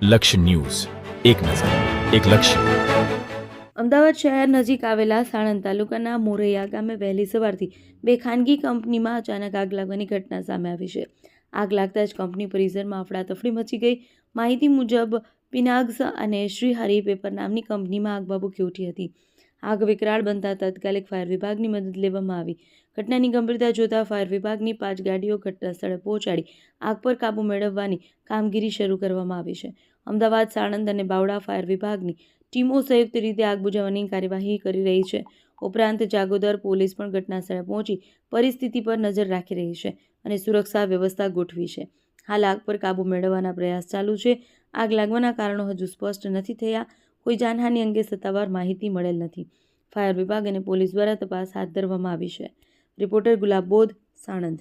લક્ષ્ય ન્યૂઝ, એક નજર, એક લક્ષ્ય. અમદાવાદ શહેર નજીક આવેલા સાણંદ તાલુકાના મોરૈયા ગામે વહેલી સવારથી બે ખાનગી કંપનીમાં અચાનક આગ લાગવાની ઘટના સામે આવી છે. આગ લાગતા જ કંપની પરિસરમાં અફડાતફડી મચી ગઈ. માહિતી મુજબ પિનાગ્સ અને શ્રીહરિ પેપર નામની કંપનીમાં આગ ભભૂકી ઉઠી હતી. આગ વિકરાળ બનતા તાત્કાલિક ફાયર વિભાગની મદદ લેવામાં આવી. ઘટનાની ગંભીરતા જોતા ફાયર વિભાગની 5 ગાડીઓ ઘટના સ્થળે પહોંચાડી આગ પર કાબૂ મેળવવાની કામગીરી શરૂ કરવામાં આવી છે. અમદાવાદ, સાણંદ અને બાવળા ફાયર વિભાગની ટીમો સંયુક્ત રીતે આગ બુઝાવવાની કાર્યવાહી કરી રહી છે. ઉપરાંત જાગોદર પોલીસ પણ ઘટના સ્થળે પહોંચી પરિસ્થિતિ પર નજર રાખી રહી છે અને સુરક્ષા વ્યવસ્થા ગોઠવી છે. હાલ આગ પર કાબૂ મેળવવાના પ્રયાસ ચાલુ છે. આગ લાગવાના કારણો હજુ સ્પષ્ટ નથી થયા. કોઈ જાનહાનિ અંગે સત્તાવાર માહિતી મળેલ નથી. ફાયર વિભાગ અને પોલીસ દ્વારા તપાસ હાથ ધરવામાં આવી છે. રિપોર્ટર ગુલાબ બોધ, સાણંદ.